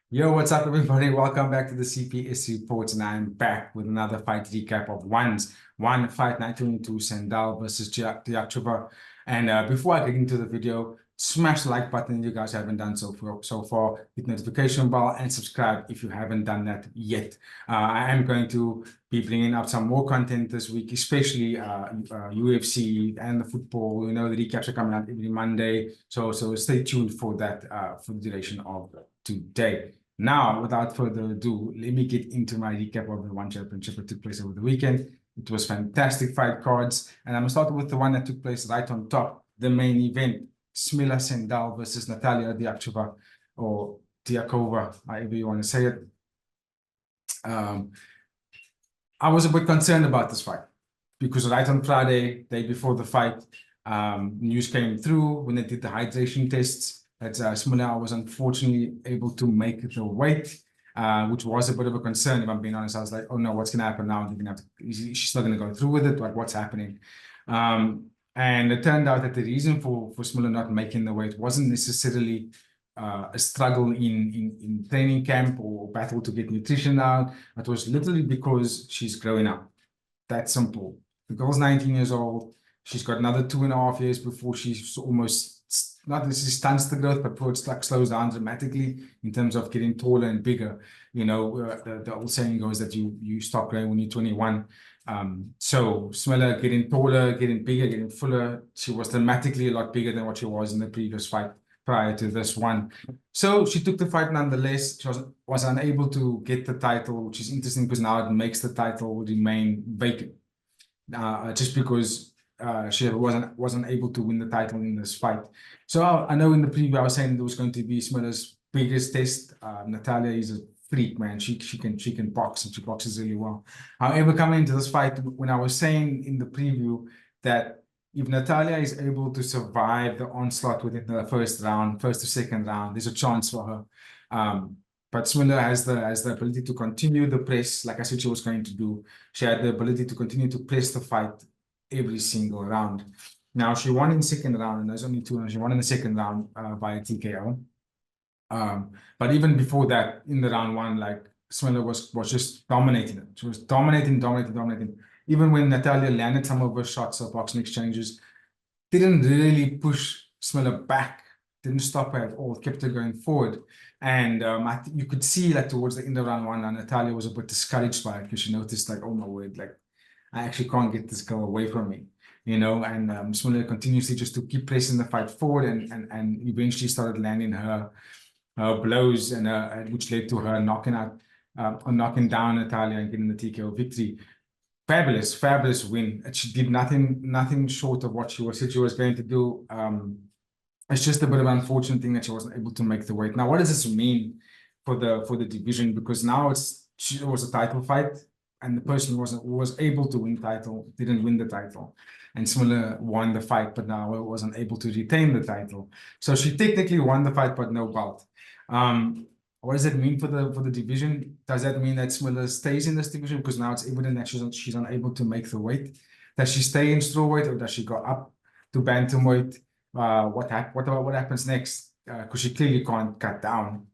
Yo, what's up, everybody? Welcome back to the CPS Reports, and I'm back with another fight recap of one fight night 22 Sundell versus Diachkova. And before I get into the video, smash the like button if you guys haven't done so far. Hit notification bell and subscribe if you haven't done that yet. I am going to be bringing up some more content this week, especially UFC and the football. You know, the recaps are coming out every Monday, so stay tuned for that for the duration of today. Now, without further ado, let me get into my recap of the one championship that took place over the weekend. It was fantastic fight cards, and I'm gonna start with the one that took place right on top, the main event: Smila Sundell versus Natalia Diachkova, or Diachkova, however you want to say it. I was a bit concerned about this fight because right on Friday, day before the fight, news came through when they did the hydration tests that Smila was unfortunately able to make the weight, which was a bit of a concern, if I'm being honest. I was like, oh no, what's going to happen now? She's not going to go through with it. Like, what's happening? And it turned out that the reason for Smila not making the weight wasn't necessarily a struggle in training camp or battle to get nutrition out. It was literally because she's growing up. That's simple. The girl's 19 years old. She's got another 2.5 years before she's almost, not necessarily stunts the growth, but before it slows down dramatically in terms of getting taller and bigger. You know, the old saying goes that you stop growing when you're 21. So Smila getting taller, getting bigger, getting fuller. She was dramatically a lot bigger than what she was in the previous fight prior to this one. So she took the fight nonetheless. She was unable to get the title, which is interesting because now it makes the title remain vacant. Just because she wasn't able to win the title in this fight. So I know in the preview I was saying there was going to be Smila's biggest test. Natalia is a freak, man. She can box, and she boxes really well. However, coming into this fight, when I was saying in the preview that if Natalia is able to survive the onslaught within the first to second round, there's a chance for her. But Sundell has the ability to continue the press, like I said she was going to do. She had the ability to continue to press the fight every single round. Now, she won in second round, and there's only two, and she won in the second round via TKO. But even before that, in the round one, like, Sundell was just dominating it. She was dominating. Even when Natalia landed some of her shots or boxing exchanges, didn't really push Sundell back, didn't stop her at all, kept her going forward. And you could see like towards the end of round one, Natalia was a bit discouraged by it because she noticed like, oh my word, like I actually can't get this girl away from me, you know. And Sundell continuously just to keep pressing the fight forward, and eventually started landing her blows, and which led to her knocking down Natalia and getting the TKO victory. Fabulous win. She did nothing short of what she said she was going to do. It's just a bit of an unfortunate thing that she wasn't able to make the weight. Now, what does this mean for the division? Because now it was a title fight, and the person who was able to win the title didn't win the title, and Smila won the fight, but now wasn't able to retain the title. So she technically won the fight, but no belt. What does it mean for the division? Does that mean that Smila stays in this division because now it's evident that she's unable to make the weight? Does she stay in strawweight, or does she go up to bantamweight? What happens next? Because she clearly can't cut down.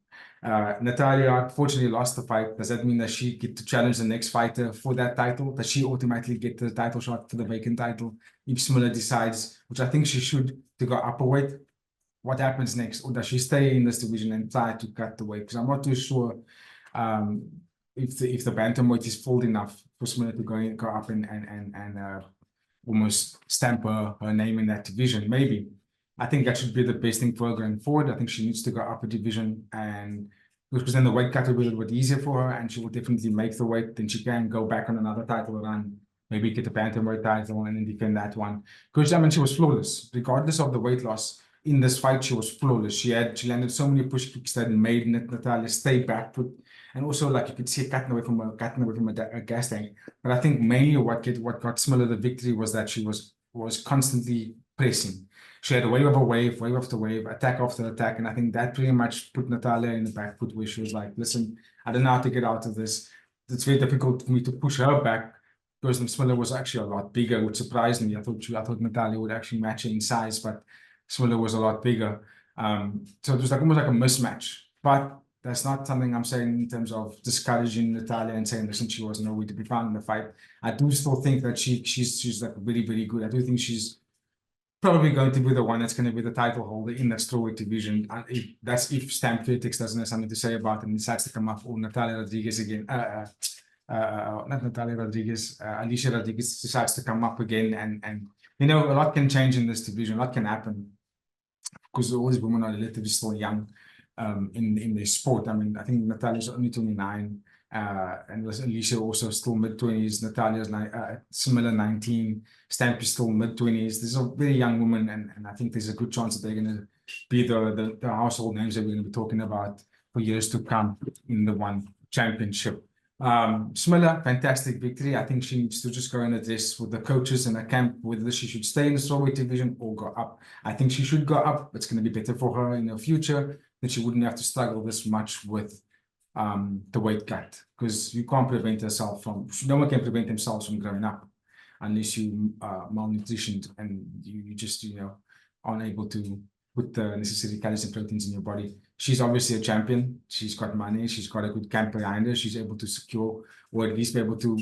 Natalia unfortunately lost the fight. Does that mean that she get to challenge the next fighter for that title? Does she automatically get the title shot for the vacant title if Smila decides, which I think she should, to go upper weight? What happens next? Or does she stay in this division and try to cut the weight? Because I'm not too sure if the bantamweight is full enough for Smila to go up and almost stamp her name in that division. Maybe. I think that should be the best thing for her going forward. I think she needs to go up a division, and because then the weight cut will be a little bit easier for her, and she will definitely make the weight. Then she can go back on another title run, maybe get a bantamweight title and then defend that one. Because I mean, she was flawless, regardless of the weight loss. In this fight, she was flawless. She landed so many push kicks that made Natalia stay back foot, and also like you could see her cutting away from a gas tank. But I think mainly what got Smila the victory was that she was constantly pressing. She had a wave after wave, attack after attack, and I think that pretty much put Natalia in the back foot, where she was like, listen, I don't know how to get out of this. It's very difficult for me to push her back because Smila was actually a lot bigger, which surprised me. I thought Natalia would actually match her in size, but Smila was a lot bigger. So it was like almost like a mismatch. But That's not something I'm saying in terms of discouraging Natalia and saying, listen, she was nowhere to be found in the fight. I do still think that she's like very, very good. I do think she's probably going to be the one that's going to be the title holder in that strawweight division. If Stamp Critics doesn't have something to say about it and decides to come up, or Natalia Rodriguez again, not Natalia Rodriguez, Alicia Rodriguez decides to come up again, and you know, a lot can change in this division, a lot can happen, because all these women are relatively still young in their sport. I mean, I think Natalia's only 29, and Alicia also still mid-20s. Natalia's similar 19. Stamp is still mid-20s. These are very young women, and I think there's a good chance that they're going to be the household names that we're going to be talking about for years to come in the one championship. Smilla, fantastic victory. I think she needs to just go and address with the coaches in a camp whether she should stay in the strawweight division or go up. I think she should go up. It's going to be better for her in the future. Then she wouldn't have to struggle this much with the weight cut, because you can't prevent yourself from, no one can prevent themselves from growing up unless you malnutritioned and you just, you know, aren't able to put the necessary calories and proteins in your body. She's obviously a champion. She's got money. She's got a good camp behind her. She's able to secure, or at least be able to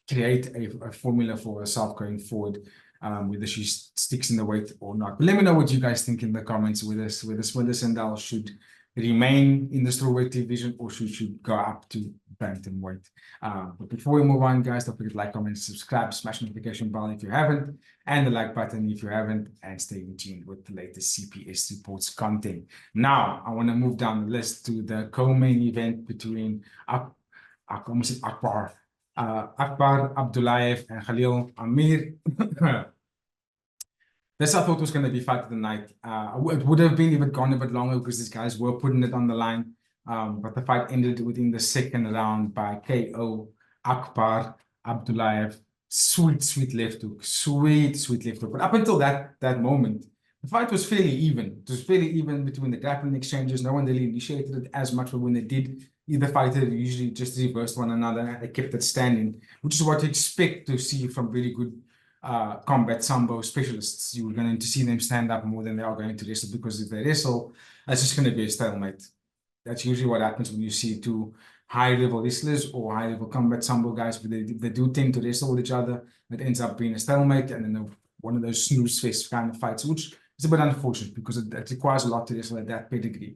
create a formula for herself going forward, whether she sticks in the weight or not. But let me know what you guys think in the comments, whether Sundell should remain in the strawweight division or should go up to bantamweight. But before we move on, guys, don't forget to like, comment, subscribe, smash the notification bell if you haven't, and the like button if you haven't, and stay tuned with the latest CPS Reports content. Now, I want to move down the list to the co-main event between Akbar Abdullaev and Khalil Amir. This I thought was going to be fight of the night. It would have been if it gone a bit longer because these guys were putting it on the line. But the fight ended within the second round by KO. Akbar Abdullaev. Sweet left hook. Sweet left hook. But up until that moment, the fight was fairly even. It was fairly even between the grappling exchanges. No one really initiated it as much, but when they did, either fighter usually just reversed one another and they kept it standing, which is what you expect to see from really good combat sambo specialists. You're going to see them stand up more than they are going to wrestle, because if they wrestle, that's just going to be a stalemate. That's usually what happens when you see two high-level wrestlers or high-level combat sambo guys, but they do tend to wrestle with each other. It ends up being a stalemate, and then one of those snooze fest kind of fights, which is a bit unfortunate because it requires a lot to wrestle at that pedigree.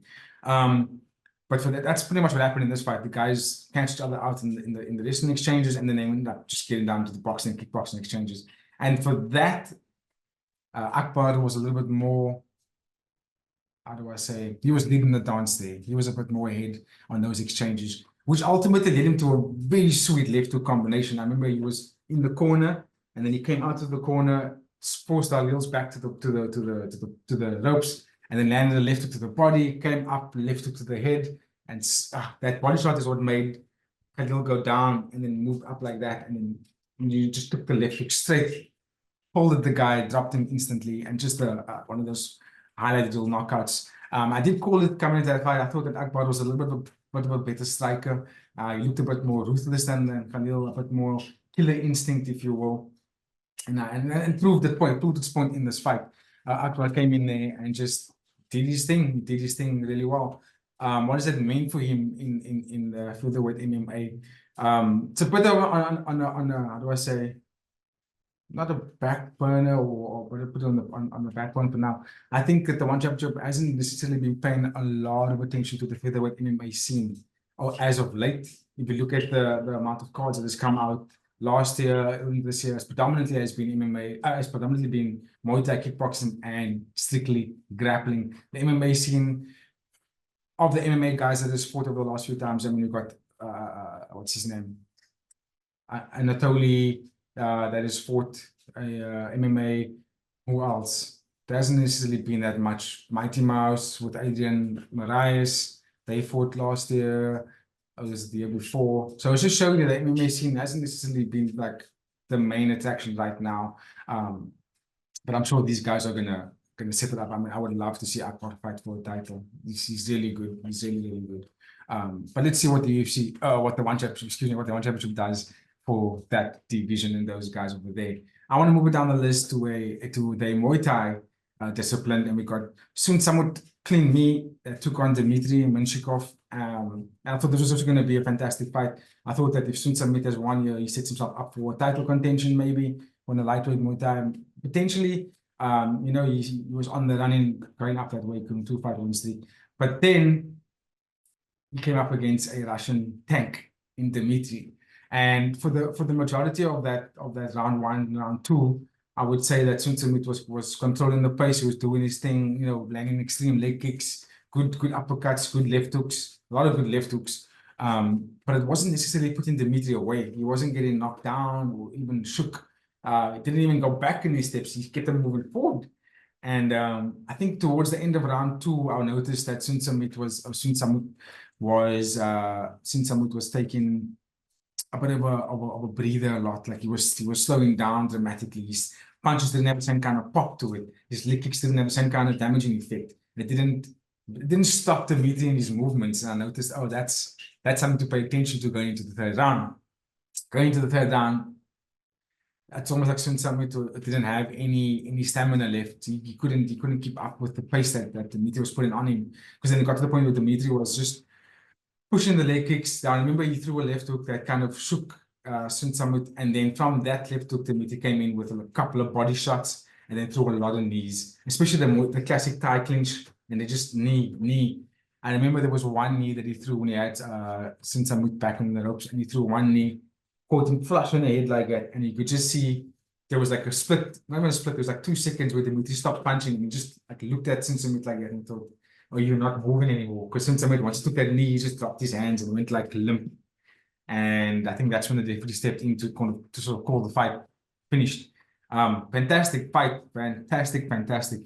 But for that's pretty much what happened in this fight. The guys catch each other out in the wrestling exchanges, and then they end up just getting down to the boxing and kickboxing exchanges. And for that, Akbar was a little bit more, how do I say, he was leading the dance there. He was a bit more ahead on those exchanges, which ultimately led him to a very sweet left hook combination. I remember he was in the corner, and then he came out of the corner, forced our heels back to the ropes, and then landed a left hook to the body, came up, left hook to the head, and that body shot is what made Khalil go down and then move up like that, and then you just took the left hook straight, folded the guy, dropped him instantly, and just one of those highlighted little knockouts. I did call it coming into that fight. I thought that Akbar was a little bit of a better striker. He looked a bit more ruthless than Khalil, a bit more killer instinct, if you will, and proved its point in this fight. Akbar came in there and just did his thing really well. What does that mean for him in the featherweight MMA? It's a bit of on a how do I say, not a back burner, or put it on the back burner for now. I think that the one championship hasn't necessarily been paying a lot of attention to the featherweight MMA scene, or as of late. If you look at the amount of cards that has come out last year, early this year, has predominantly been MMA, has predominantly been Muay Thai, kickboxing, and strictly grappling. The MMA scene of the MMA guys that has fought over the last few times. I mean, you've got what's his name, Anatoly, that has fought MMA. Who else? There hasn't necessarily been that much. Mighty Mouse with Adrian Moraes, they fought last year. It was the year before. So it's just showing you that the MMA scene hasn't necessarily been like the main attraction right now. But I'm sure these guys are gonna set it up. I mean, I would love to see Akbar fight for a title. He's really good. He's really good. But let's see what the UFC, what the one championship does for that division and those guys over there. I want to move it down the list to the Muay Thai discipline, and we got soon somewhat Klinmee that took on Dmitry Menishkov. And I thought this was also going to be a fantastic fight. I thought that if Sun Samit has 1 year, he sets himself up for a title contention, maybe on the lightweight Muay Thai. Potentially, you know, he was on the running going up that way, couldn't 2-5 win streak. But then he came up against a Russian tank in Dimitri. And for the majority of that round 1, round 2, I would say that Sun Samit was controlling the pace. He was doing his thing, you know, landing extreme leg kicks, good uppercuts, good left hooks, a lot of good left hooks. But it wasn't necessarily putting Dimitri away. He wasn't getting knocked down or even shook. He didn't even go back in his steps. He kept them moving forward. And I think towards the end of round 2, I noticed that Sun Samit was taking a bit of a breather a lot. Like he was slowing down dramatically. His punches didn't have the same kind of pop to it. His leg kicks didn't have the same kind of damaging effect. It didn't stop Dimitri in his movements. And I noticed, oh, that's something to pay attention to going into the third round. Going into the third round, it's almost like Sun Samit didn't have any stamina left. He couldn't keep up with the pace that Dimitri was putting on him. Because then it got to the point where Dimitri was just pushing the leg kicks down. I remember he threw a left hook that kind of shook Sun Samit, and then from that left hook, Dimitri came in with a couple of body shots and then threw a lot of knees, especially the classic Thai clinch, and they just knee. I remember there was one knee that he threw when he had Sun Samit back on the ropes, and he threw one knee, caught him flush on the head like that, and you could just see there was like a split, not even a split, there was like 2 seconds where Dimitri stopped punching and just like looked at Sun Samit like that and thought, oh, you're not moving anymore. Because Sun Samit, once he took that knee, he just dropped his hands and went like limp. And I think that's when the referee stepped in to sort of call the fight finished. Fantastic fight, fantastic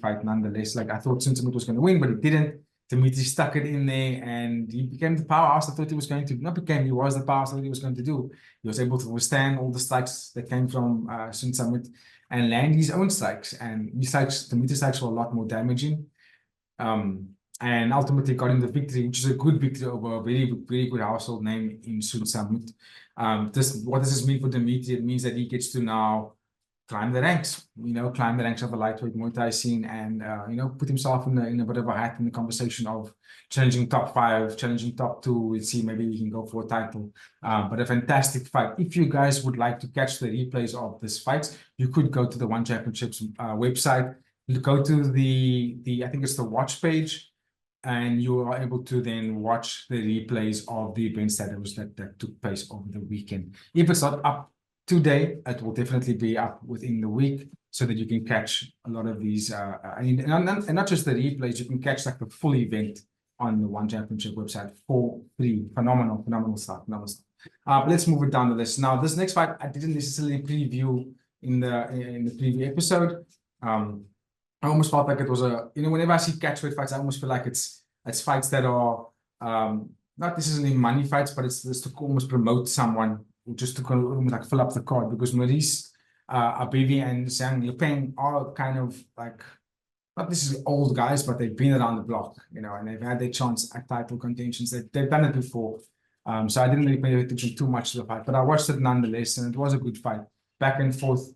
fight nonetheless. Like I thought Sun Samit was going to win, but he didn't. Dimitri stuck it in there and he became the powerhouse I thought he was going to, he was the powerhouse I thought he was going to do. He was able to withstand all the strikes that came from Sun Samit and land his own strikes. And Dimitri's strikes were a lot more damaging. And ultimately got him the victory, which is a good victory over a very, very good household name in Sun Samit. What does this mean for Dimitri? It means that he gets to now climb the ranks, climb the ranks of the lightweight Muay Thai scene and, put himself in a bit of a hat in the conversation of challenging top 5, challenging top 2. We'll see, maybe he can go for a title. But a fantastic fight. If you guys would like to catch the replays of this fight, you could go to the One Championships website, go to I think it's the watch page, and you are able to then watch the replays of the events that took place over the weekend. If it's not up today, it will definitely be up within the week so that you can catch a lot of these, and not just the replays, you can catch like the full event on the One Championship website for free. Phenomenal stuff. But let's move it down the list. Now, this next fight, I didn't necessarily preview in the preview episode. I almost felt like it was whenever I see catchweight fights, I almost feel like it's fights that are not necessarily money fights, but it's just to almost promote someone, just to almost like fill up the card, because Maurice, Abdevi and Lipeng are kind of like, not necessarily old guys, but they've been around the block, and they've had their chance at title contentions. They've done it before. So I didn't really pay attention too much to the fight, but I watched it nonetheless, and it was a good fight. Back and forth.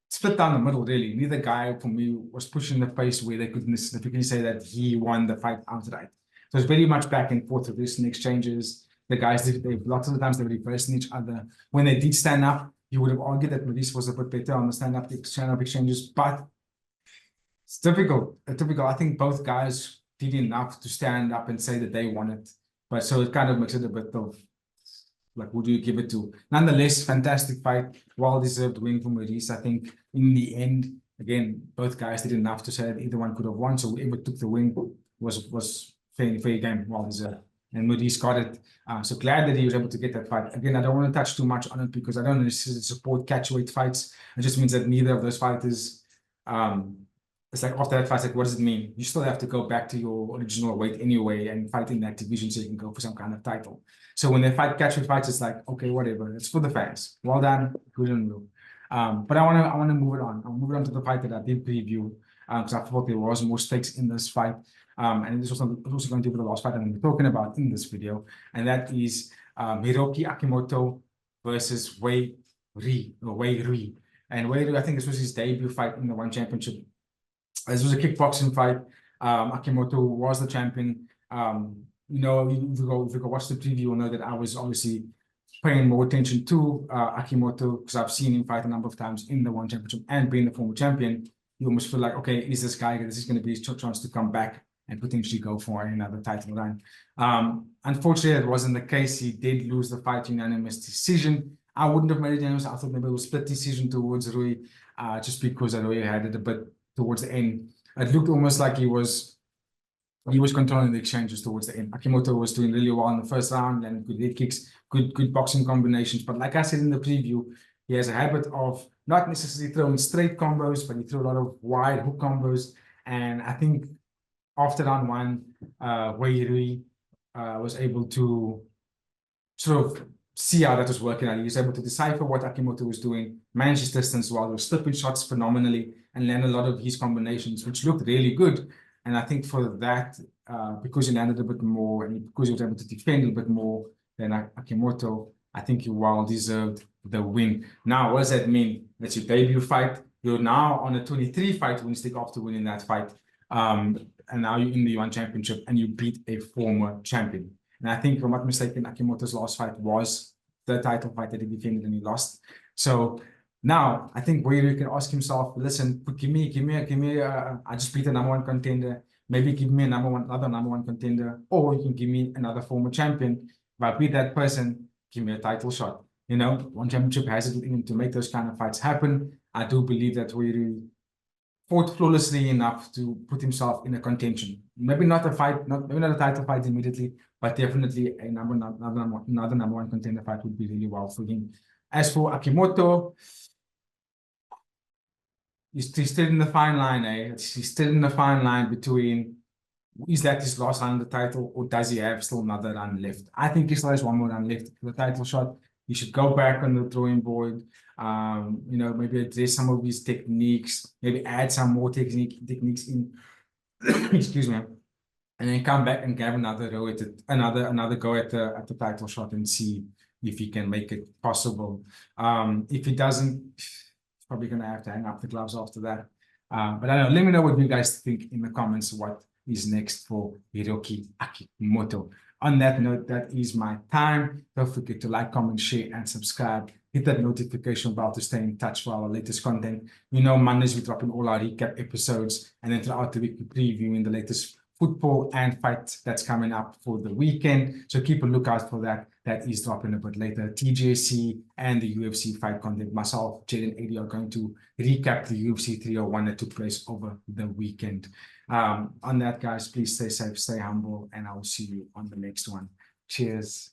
Split down the middle, really. Neither guy, for me, was pushing the pace where they could significantly say that he won the fight outright. So it's very much back and forth with wrestling exchanges. The guys, lots of the times they were reversing each other. When they did stand up, you would have argued that Maurice was a bit better on the stand-up exchanges, but it's difficult. I think both guys did enough to stand up and say that they won it. But so it kind of makes it a bit of, like, who do you give it to? Nonetheless, fantastic fight, well-deserved win for Maurice. I think in the end, again, both guys did enough to say that either one could have won. So whoever took the win was fair game, well-deserved. And Maurice got it. So glad that he was able to get that fight. Again, I don't want to touch too much on it because I don't necessarily support catchweight fights. It just means that neither of those fighters, it's like after that fight, like, what does it mean? You still have to go back to your original weight anyway and fight in that division so you can go for some kind of title. So when they fight catchweight fights, it's like, okay, whatever. It's for the fans. Well done. Good on you. But I want to move it on. I'll move it on to the fight that I did preview because I thought there was more stakes in this fight. And this was also going to be the last fight I'm going to be talking about in this video. And that is Hiroki Akimoto versus Wei Rui. And Wei Rui, I think this was his debut fight in the One Championship. This was a kickboxing fight. Akimoto was the champion. you know, if you go watch the preview, you'll know that I was obviously paying more attention to Akimoto because I've seen him fight a number of times in the One Championship and being the former champion. You almost feel like, okay, is this guy, this is going to be his chance to come back and potentially go for another title run. Unfortunately, that wasn't the case. He did lose the fight unanimous decision. I wouldn't have made it unanimous. I thought maybe it was split decision towards Rui, just because Rui had it a bit towards the end. It looked almost like he was controlling the exchanges towards the end. Akimoto was doing really well in the first round, and good head kicks, good boxing combinations. But like I said in the preview, he has a habit of not necessarily throwing straight combos, but he threw a lot of wide hook combos. And I think after round one, Rui was able to sort of see how that was working out. He was able to decipher what Akimoto was doing, manage his distance well, he was slipping shots phenomenally, and land a lot of his combinations, which looked really good. And I think for that, because he landed a bit more and because he was able to defend a bit more than Akimoto, I think he well deserved the win. Now, what does that mean? That's your debut fight. You're now on a 23-fight win streak after winning that fight. And now you're in the One Championship and you beat a former champion. And I think, if I'm not mistaken, Akimoto's last fight was the title fight that he defended and he lost. So now, I think where you can ask himself, listen, give me, I just beat a number one contender. Maybe give me another number one contender, or you can give me another former champion. If I beat that person, give me a title shot. You know, One Championship has it in him to make those kind of fights happen. I do believe that Weiri fought flawlessly enough to put himself in a contention. Maybe not a fight, maybe not a title fight immediately, but definitely another number one contender fight would be really well for him. As for Akimoto, he's still in the fine line, eh? He's still in the fine line between, is that his last run on the title, or does he have still another run left? I think he still has one more run left for the title shot. He should go back on the drawing board, you know, maybe address some of his techniques, maybe add some more techniques in, excuse me, and then come back and have another go at it, another go at the title shot and see if he can make it possible. If he doesn't, probably going to have to hang up the gloves after that. But I don't know, let me know what you guys think in the comments, what is next for Hiroki Akimoto. On that note, that is my time. Don't forget to like, comment, share, and subscribe. Hit that notification bell to stay in touch for our latest content. You know, Mondays we drop in all our recap episodes, and then throughout the week we're previewing the latest football and fight that's coming up for the weekend. So keep a lookout for that. That is dropping a bit later. TJC and the UFC fight content. Myself, Jade, and AD are going to recap the UFC 301 that took place over the weekend. On that, guys, please stay safe, stay humble, and I will see you on the next one. Cheers.